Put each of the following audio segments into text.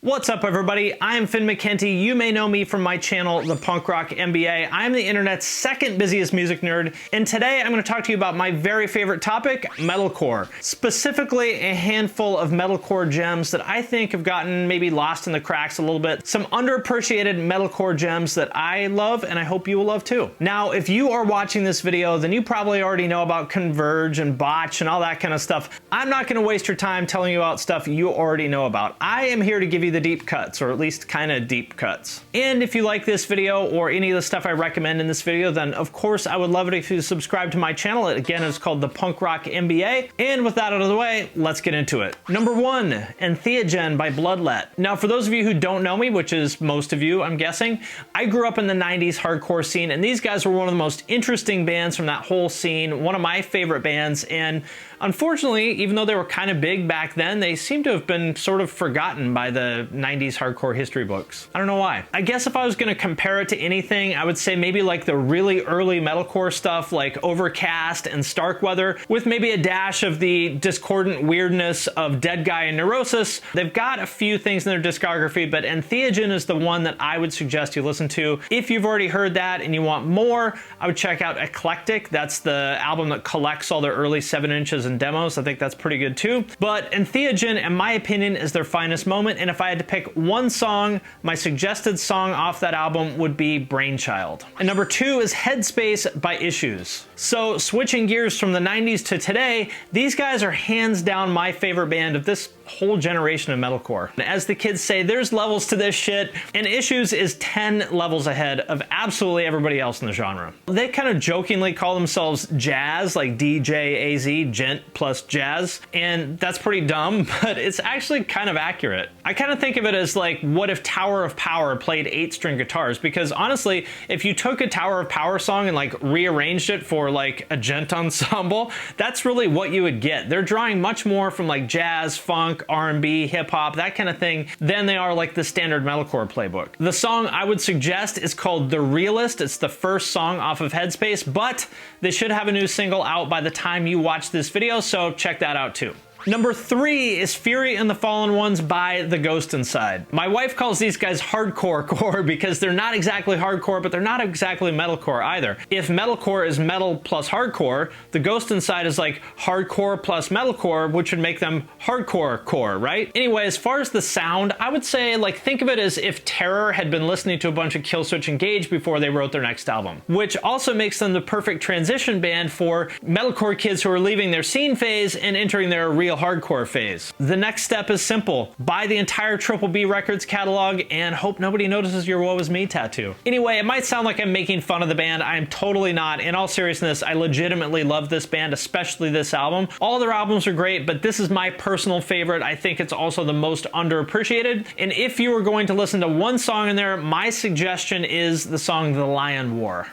What's up, everybody? I'm Finn McKenty. You may know me from my channel, the Punk Rock MBA. I'm the internet's second busiest music nerd, and today I'm going to talk to you about my very favorite topic, metalcore. Specifically, a handful of metalcore gems that I think have gotten maybe lost in the cracks a little bit. Some underappreciated metalcore gems that I love, and I hope you will love too. Now, if you are watching this video, then you probably already know about Converge and Botch and all that kind of stuff. I'm not going to waste your time telling you about stuff you already know about. I am here to give you the deep cuts, or at least kind of deep cuts. And if you like this video or any of the stuff I recommend in this video, then of course I would love it if you subscribe to my channel. Again, it's called the Punk Rock MBA. And with that out of the way, let's get into it. Number 1, Entheogen by Bloodlet. Now, for those of you who don't know me, which is most of you, I'm guessing, I grew up in the 90s hardcore scene, and these guys were one of the most interesting bands from that whole scene, one of my favorite bands, and unfortunately, even though they were kind of big back then, they seem to have been sort of forgotten by the 90s hardcore history books. I don't know why. I guess if I was going to compare it to anything, I would say maybe like the really early metalcore stuff like Overcast and Starkweather, with maybe a dash of the discordant weirdness of Dead Guy and Neurosis. They've got a few things in their discography, but Entheogen is the one that I would suggest you listen to. If you've already heard that and you want more, I would check out Eclectic. That's the album that collects all their early 7 inches and demos. I think that's pretty good too. But Entheogen, in my opinion, is their finest moment, and if I had to pick one song, my suggested song off that album would be Brainchild. And number 2 is Headspace by Issues. So switching gears from the 90s to today, these guys are hands down my favorite band of this whole generation of metalcore. As the kids say, there's levels to this shit, and Issues is 10 levels ahead of absolutely everybody else in the genre. They kind of jokingly call themselves jazz, like DJAZ, gent plus jazz, and that's pretty dumb, but it's actually kind of accurate. I kind of think of it as like, what if Tower of Power played 8-string guitars? Because honestly, if you took a Tower of Power song and like rearranged it for like a gent ensemble, that's really what you would get. They're drawing much more from like jazz, funk, R&B, hip-hop, that kind of thing, than they are like the standard metalcore playbook. The song I would suggest is called The Realest. It's the first song off of Headspace, but they should have a new single out by the time you watch this video, so check that out too. Number 3 is Fury and the Fallen Ones by The Ghost Inside. My wife calls these guys hardcore core because they're not exactly hardcore, but they're not exactly metalcore either. If metalcore is metal plus hardcore, The Ghost Inside is like hardcore plus metalcore, which would make them hardcore core, right? Anyway, as far as the sound, I would say, like, think of it as if Terror had been listening to a bunch of Killswitch Engage before they wrote their next album, which also makes them the perfect transition band for metalcore kids who are leaving their scene phase and entering their real hardcore phase. The next step is simple. Buy the entire Triple B Records catalog and hope nobody notices your Woe Is Me tattoo. Anyway, it might sound like I'm making fun of the band. I'm totally not. In all seriousness, I legitimately love this band, especially this album. All their albums are great, but this is my personal favorite. I think it's also the most underappreciated. And if you were going to listen to one song in there, my suggestion is the song The Lion War.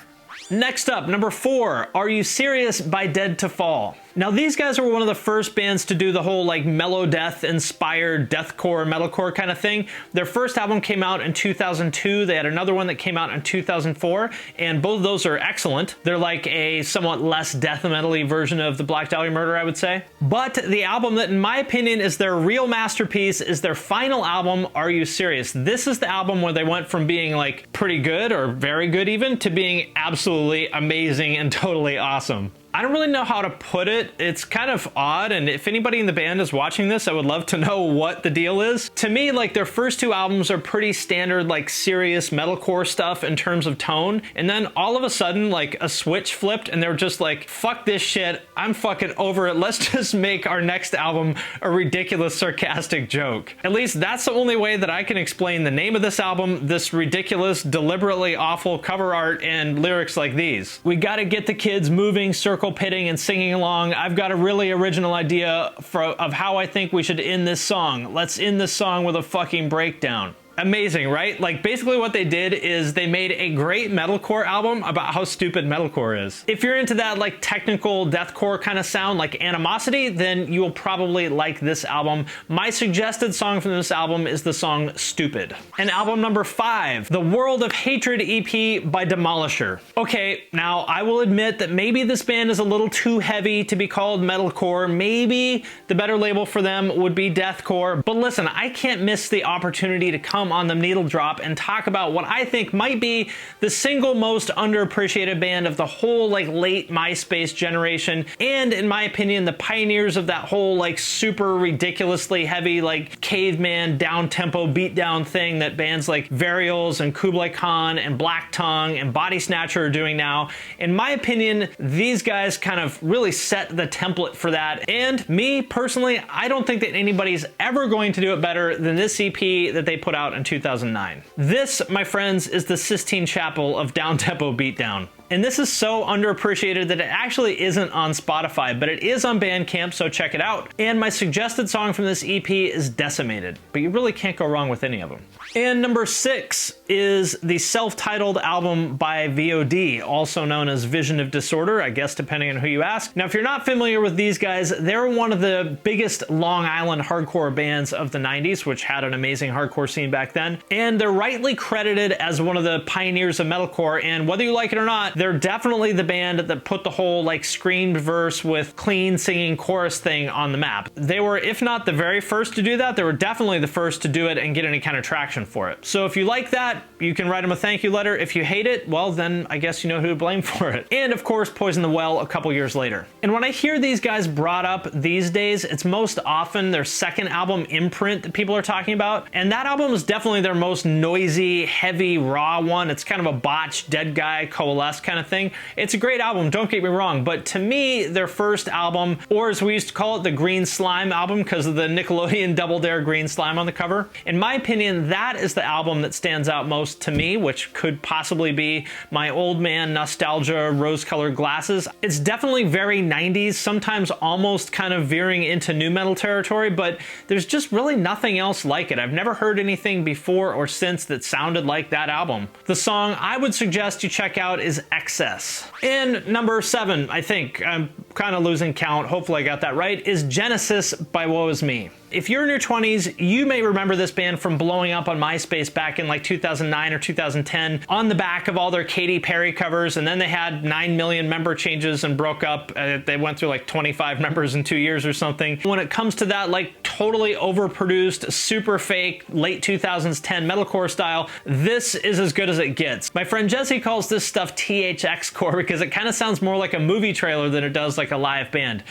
Next up, number 4, Are You Serious by Dead to Fall. Now, these guys were one of the first bands to do the whole like mellow death inspired deathcore, metalcore kind of thing. Their first album came out in 2002. They had another one that came out in 2004, and both of those are excellent. They're like a somewhat less death metal-y version of the Black Dahlia Murder, I would say. But the album that, in my opinion, is their real masterpiece is their final album, Are You Serious? This is the album where they went from being like pretty good or very good even to being absolutely amazing and totally awesome. I don't really know how to put it. It's kind of odd, and if anybody in the band is watching this, I would love to know what the deal is. To me, like, their first 2 albums are pretty standard, like, serious metalcore stuff in terms of tone, and then all of a sudden, like, a switch flipped, and they're just like, fuck this shit, I'm fucking over it, let's just make our next album a ridiculous, sarcastic joke. At least that's the only way that I can explain the name of this album, this ridiculous, deliberately awful cover art, and lyrics like these. We gotta get the kids moving, circle pitting and singing along. I've got a really original idea of how I think we should end this song. Let's end this song with a fucking breakdown. Amazing, right? Like basically what they did is they made a great metalcore album about how stupid metalcore is. If you're into that like technical deathcore kind of sound like Animosity, then you will probably like this album. My suggested song from this album is the song Stupid. And album number 5, The World of Hatred EP by Demolisher. Okay, now I will admit that maybe this band is a little too heavy to be called metalcore. Maybe the better label for them would be deathcore. But listen, I can't miss the opportunity to come on the needle drop and talk about what I think might be the single most underappreciated band of the whole like late MySpace generation, and in my opinion the pioneers of that whole like super ridiculously heavy like caveman down-tempo beatdown thing that bands like Realest and Kublai Khan and Black Tongue and Body Snatcher are doing now. In my opinion, these guys kind of really set the template for that, and me personally, I don't think that anybody's ever going to do it better than this EP that they put out in 2009. This, my friends, is the Sistine Chapel of down-tempo beatdown. And this is so underappreciated that it actually isn't on Spotify, but it is on Bandcamp, so check it out. And my suggested song from this EP is Decimated, but you really can't go wrong with any of them. And number 6 is the self-titled album by VOD, also known as Vision of Disorder, I guess depending on who you ask. Now, if you're not familiar with these guys, they're one of the biggest Long Island hardcore bands of the 90s, which had an amazing hardcore scene back then. And they're rightly credited as one of the pioneers of metalcore, and whether you like it or not, they're definitely the band that put the whole like screamed verse with clean singing chorus thing on the map. They were, if not the very first to do that, they were definitely the first to do it and get any kind of traction for it. So if you like that, you can write them a thank you letter. If you hate it, well then I guess you know who to blame for it. And of course, Poison the Well a couple years later. And when I hear these guys brought up these days, it's most often their second album, Imprint, that people are talking about. And that album is definitely their most noisy, heavy, raw one. It's kind of a botched, Dead Guy, Coalesce kind of thing. It's a great album, don't get me wrong, but to me, their first album, or as we used to call it, the Green Slime album because of the Nickelodeon Double Dare green slime on the cover, in my opinion, that is the album that stands out most to me, which could possibly be my old man nostalgia rose-colored glasses. It's definitely very 90s, sometimes almost kind of veering into nu metal territory, but there's just really nothing else like it. I've never heard anything before or since that sounded like that album. The song I would suggest you check out is Excess. And number 7, I think, I'm kind of losing count, hopefully I got that right, is Genesis by Woe Is Me. If you're in your 20s, you may remember this band from blowing up on MySpace back in like 2009 or 2010 on the back of all their Katy Perry covers, and then they had 9 million member changes and broke up. They went through like 25 members in 2 years or something. When it comes to that like totally overproduced, super fake, late 2010 metalcore style, this is as good as it gets. My friend Jesse calls this stuff THX core because it kind of sounds more like a movie trailer than it does like a live band.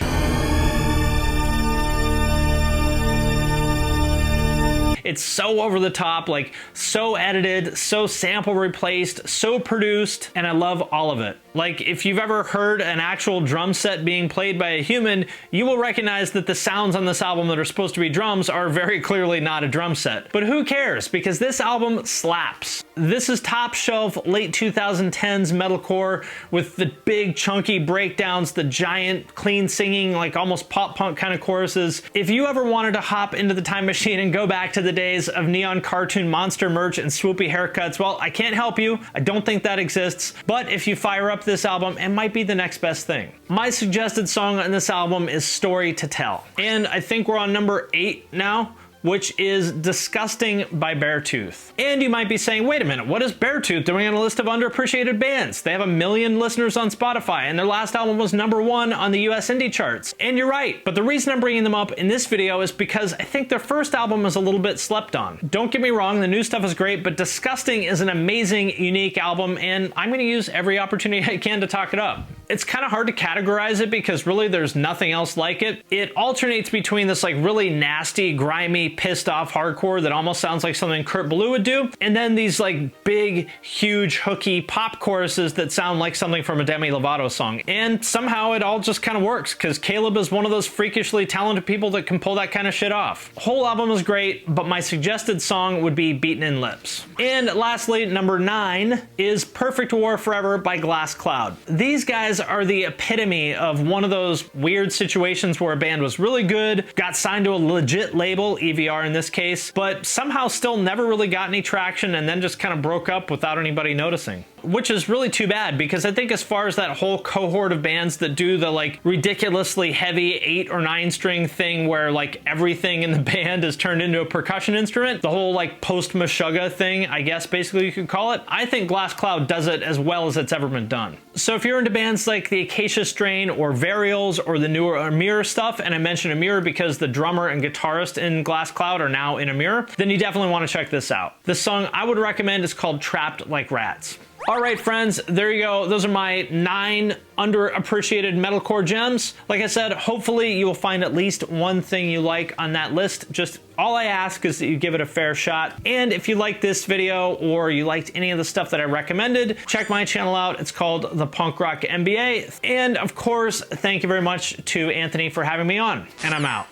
It's so over the top, like so edited, so sample replaced, so produced, and I love all of it. Like if you've ever heard an actual drum set being played by a human, you will recognize that the sounds on this album that are supposed to be drums are very clearly not a drum set. But who cares? Because this album slaps. This is top shelf late 2010s metalcore with the big chunky breakdowns, the giant clean singing, like almost pop punk kind of choruses. If you ever wanted to hop into the time machine and go back to the days of neon cartoon monster merch and swoopy haircuts, well, I can't help you. I don't think that exists. But if you fire up this album, it might be the next best thing. My suggested song on this album is Story to Tell. And I think we're on number 8 now, which is Disgusting by Beartooth. And you might be saying, wait a minute, what is Beartooth doing on a list of underappreciated bands? They have 1 million listeners on Spotify, and their last album was #1 on the US indie charts. And you're right, but the reason I'm bringing them up in this video is because I think their first album is a little bit slept on. Don't get me wrong, the new stuff is great, but Disgusting is an amazing, unique album, and I'm gonna use every opportunity I can to talk it up. It's kind of hard to categorize it because really there's nothing else like it. It alternates between this like really nasty, grimy, pissed off hardcore that almost sounds like something Kurt Ballou would do, and then these like big, huge, hooky pop choruses that sound like something from a Demi Lovato song. And somehow it all just kind of works because Caleb is one of those freakishly talented people that can pull that kind of shit off. Whole album is great, but my suggested song would be Beaten in Lips. And lastly, number 9 is Perfect War Forever by Glasscloud. These guys are the epitome of one of those weird situations where a band was really good, got signed to a legit label, EVR in this case, but somehow still never really got any traction and then just kind of broke up without anybody noticing. Which is really too bad, because I think as far as that whole cohort of bands that do the like ridiculously heavy 8 or 9 string thing where like everything in the band is turned into a percussion instrument, the whole like post-Meshuggah thing, I guess basically you could call it, I think Glasscloud does it as well as it's ever been done. So if you're into bands like the Acacia Strain or Varials or the newer Amir stuff, and I mentioned Amir because the drummer and guitarist in Glasscloud are now in Amir, then you definitely want to check this out. The song I would recommend is called Trapped Like Rats. All right, friends, there you go. Those are my 9 underappreciated metalcore gems. Like I said, hopefully you will find at least one thing you like on that list. Just all I ask is that you give it a fair shot. And if you like this video or you liked any of the stuff that I recommended, check my channel out. It's called the Punk Rock MBA. And of course, thank you very much to Anthony for having me on. And I'm out.